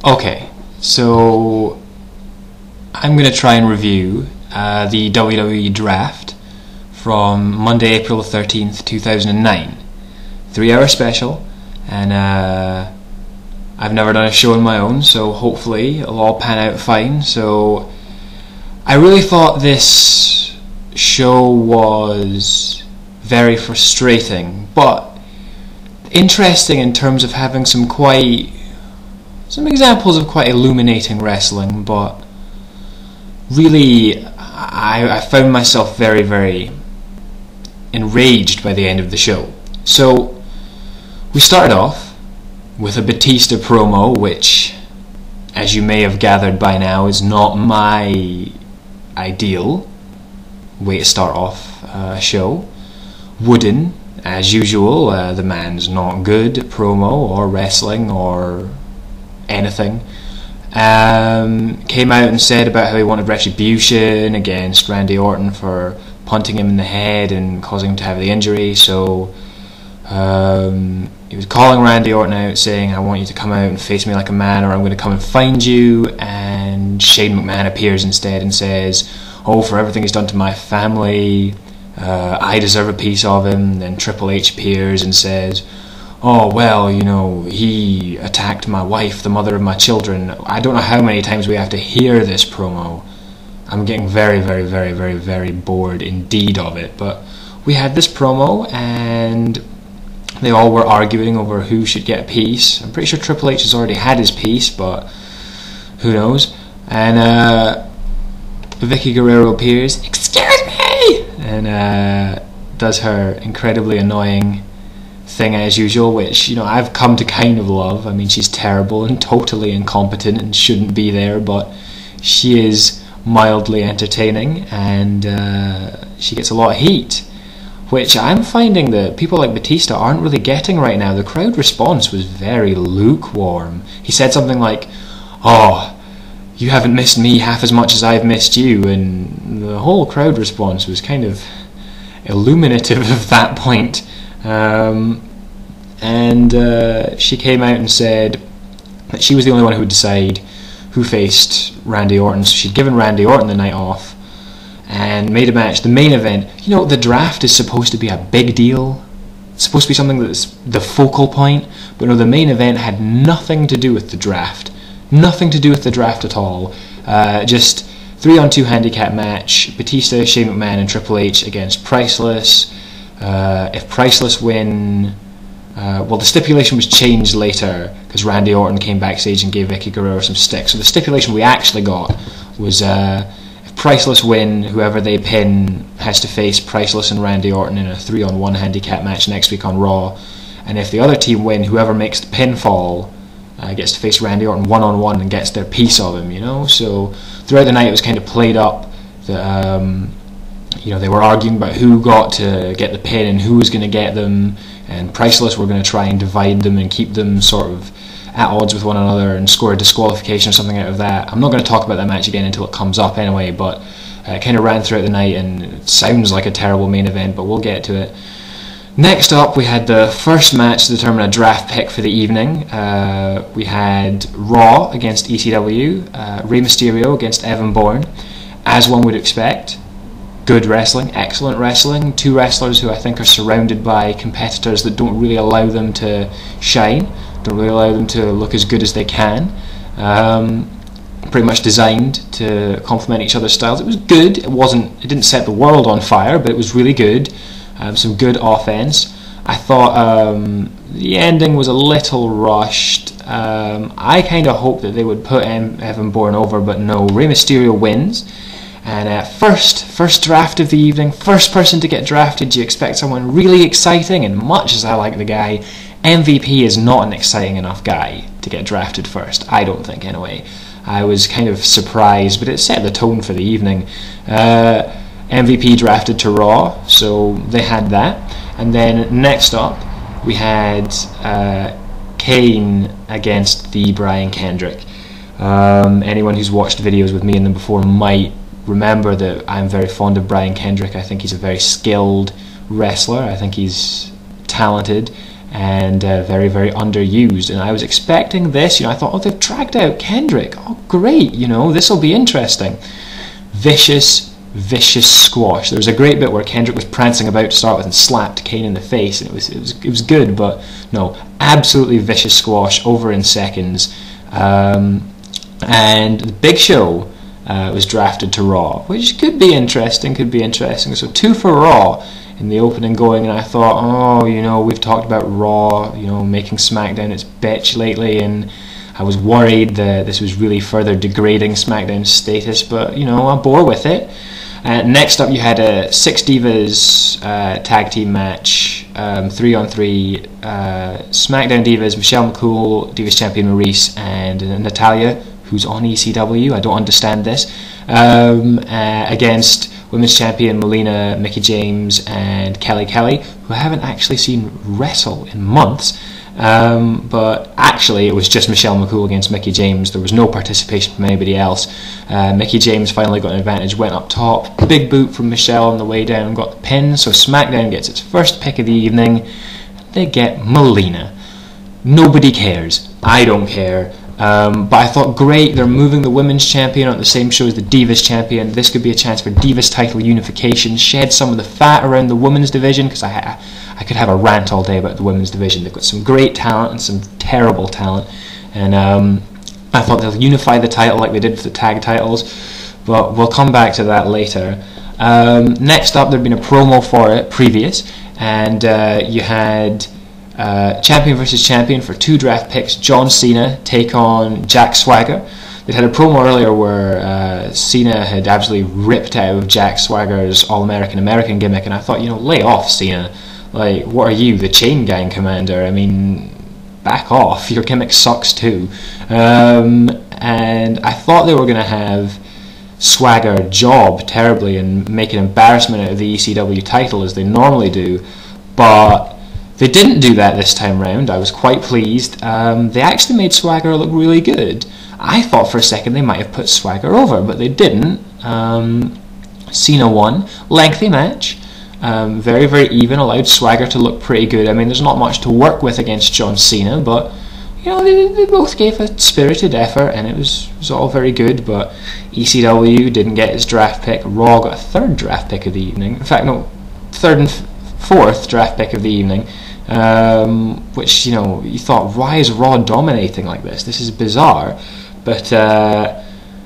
Okay, so I'm going to try and review the WWE draft from Monday, April the 13th, 2009. 3-hour special, and I've never done a show on my own, so hopefully it'll all pan out fine. So I really thought this show was very frustrating, but interesting in terms of having some examples of quite illuminating wrestling, but really I found myself very, very enraged by the end of the show. So we started off with a Batista promo, which, as you may have gathered by now, is not my ideal way to start off a show. Wooden, as usual. The man's not good at promo or wrestling or anything. Came out and said about how he wanted retribution against Randy Orton for punting him in the head and causing him to have the injury. So he was calling Randy Orton out, saying, "I want you to come out and face me like a man, or I'm going to come and find you." And Shane McMahon appears instead and says, "Oh, for everything he's done to my family, I deserve a piece of him." Then Triple H appears and says, "Oh, well, you know, he attacked my wife, the mother of my children." I don't know how many times we have to hear this promo. I'm getting very, very, very, very, very bored indeed of it. But we had this promo, and they all were arguing over who should get a piece. I'm pretty sure Triple H has already had his piece, but who knows. And Vicky Guerrero appears, "Excuse me!" and does her incredibly annoying thing as usual, which, you know, I've come to kind of love. I mean, she's terrible and totally incompetent and shouldn't be there, but she is mildly entertaining, and she gets a lot of heat, which I'm finding that people like Batista aren't really getting right now. The crowd response was very lukewarm. He said something like, "Oh, you haven't missed me half as much as I've missed you," and the whole crowd response was kind of illuminative of that point. She came out and said that she was the only one who would decide who faced Randy Orton. So she'd given Randy Orton the night off and made a match. The main event, you know, the draft is supposed to be a big deal. It's supposed to be something that's the focal point, but no, the main event had nothing to do with the draft. Nothing to do with the draft at all. Just 3-on-2 handicap match. Batista, Shane McMahon and Triple H against Priceless. If Priceless win, well, the stipulation was changed later because Randy Orton came backstage and gave Vicky Guerrero some sticks. So the stipulation we actually got was if Priceless win, whoever they pin has to face Priceless and Randy Orton in a 3-on-1 handicap match next week on Raw. And if the other team win, whoever makes the pinfall gets to face Randy Orton 1-on-1 and gets their piece of him, you know. So throughout the night it was kind of played up that you know, they were arguing about who got to get the pin and who was going to get them, and Priceless were going to try and divide them and keep them sort of at odds with one another and score a disqualification or something out of that. I'm not going to talk about that match again until it comes up anyway, but it kind of ran throughout the night and it sounds like a terrible main event, but we'll get to it. Next up, we had the first match to determine a draft pick for the evening. We had Raw against ECW, Rey Mysterio against Evan Bourne, as one would expect. Good wrestling, excellent wrestling. Two wrestlers who I think are surrounded by competitors that don't really allow them to shine, don't really allow them to look as good as they can. Pretty much designed to complement each other's styles. It was good. It didn't set the world on fire, but it was really good. Some good offense. I thought the ending was a little rushed. I kind of hoped that they would put Evan Bourne over, but no. Rey Mysterio wins. And first draft of the evening, first person to get drafted, do you expect someone really exciting? And much as I like the guy, MVP is not an exciting enough guy to get drafted first. I don't think, anyway. I was kind of surprised, but it set the tone for the evening. MVP drafted to Raw, so they had that. And then next up, we had Kane against the Brian Kendrick. Anyone who's watched videos with me in them before might remember that I'm very fond of Brian Kendrick. I think he's a very skilled wrestler. I think he's talented, and very, very underused. And I was expecting this. I thought, oh, they've dragged out Kendrick. Oh, great. This will be interesting. Vicious squash. There was a great bit where Kendrick was prancing about to start with and slapped Kane in the face, and it was good, but no, absolutely vicious squash over in seconds. And the Big Show was drafted to Raw, which could be interesting. So 2 for Raw in the opening going, and I thought, oh, we've talked about Raw, making SmackDown its bitch lately, and I was worried that this was really further degrading SmackDown's status, but I bore with it. Next up, you had a 6 Divas tag team match, 3-on-3. SmackDown Divas, Michelle McCool, Divas Champion Maurice, and Natalya, who's on ECW. I don't understand this. Against Women's Champion Melina, Mickie James, and Kelly Kelly, who I haven't actually seen wrestle in months. But actually it was just Michelle McCool against Mickie James. There was no participation from anybody else. Mickie James finally got an advantage, went up top, big boot from Michelle on the way down, got the pin, so SmackDown gets its first pick of the evening. They get Melina. Nobody cares. I don't care. But I thought, great, they're moving the Women's Champion on the same show as the Divas Champion. This could be a chance for Divas title unification, shed some of the fat around the Women's division, because I could have a rant all day about the Women's division. They've got some great talent and some terrible talent, and I thought they'll unify the title like they did for the tag titles, but we'll come back to that later. Next up, there'd been a promo for it previous, and you had champion versus champion for 2 draft picks. John Cena take on Jack Swagger. They'd had a promo earlier where Cena had absolutely ripped out of Jack Swagger's All-American American gimmick, and I thought, lay off, Cena. Like, what are you, the Chain Gang Commander? I mean, back off. Your gimmick sucks too. And I thought they were going to have Swagger job terribly and make an embarrassment out of the ECW title as they normally do, but they didn't do that this time round. I was quite pleased. They actually made Swagger look really good. I thought for a second they might have put Swagger over, but they didn't. Cena won. Lengthy match. Very, very even. Allowed Swagger to look pretty good. I mean, there's not much to work with against John Cena, but they both gave a spirited effort, and it was all very good. But ECW didn't get its draft pick. Raw got a 3rd draft pick of the evening. In fact, no, 3rd and 4th draft pick of the evening. Which you thought, why is Raw dominating like this? This is bizarre. But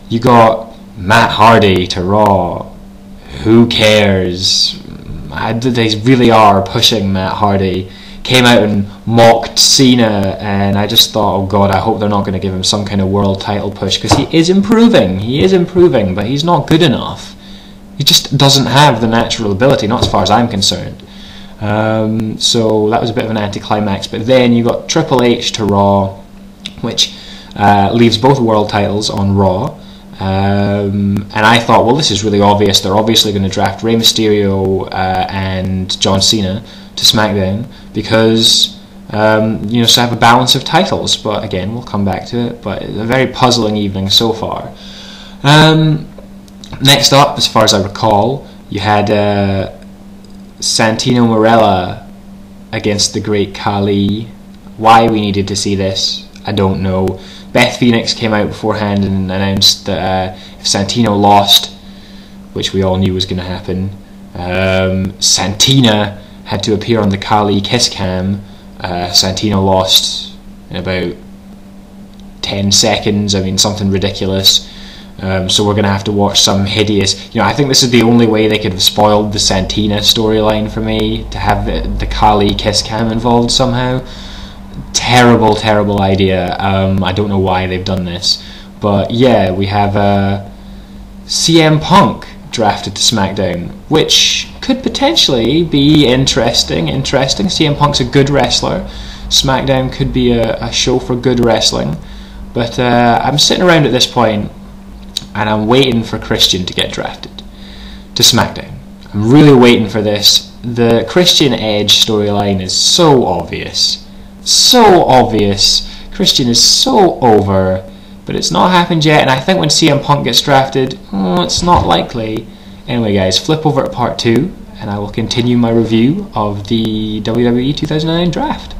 you got Matt Hardy to Raw. Who cares? They really are pushing Matt Hardy. Came out and mocked Cena, and I just thought, oh god, I hope they're not going to give him some kind of world title push, because he is improving, but he's not good enough. He just doesn't have the natural ability, not as far as I'm concerned. So that was a bit of an anticlimax. But then you got Triple H to Raw, which leaves both world titles on Raw. And I thought, well, this is really obvious. They're obviously going to draft Rey Mysterio and John Cena to SmackDown because so have a balance of titles. But again, we'll come back to it. But a very puzzling evening so far. Next up, as far as I recall, you had Santino Marella against the Great Khali. Why we needed to see this, I don't know. Beth Phoenix came out beforehand and announced that if Santino lost, which we all knew was going to happen, Santina had to appear on the Khali kiss cam. Santino lost in about 10 seconds. I mean, something ridiculous. So we're going to have to watch some hideous... I think this is the only way they could have spoiled the Santina storyline for me, to have the Khali kiss cam involved somehow. Terrible idea. I don't know why they've done this. But yeah, we have CM Punk drafted to SmackDown, which could potentially be interesting. CM Punk's a good wrestler. SmackDown could be a show for good wrestling. But I'm sitting around at this point and I'm waiting for Christian to get drafted to SmackDown. I'm really waiting for this. The Christian Edge storyline is so obvious. Christian is so over, but it's not happened yet, and I think when CM Punk gets drafted, it's not likely. Anyway guys, flip over to part 2 and I will continue my review of the WWE 2009 draft.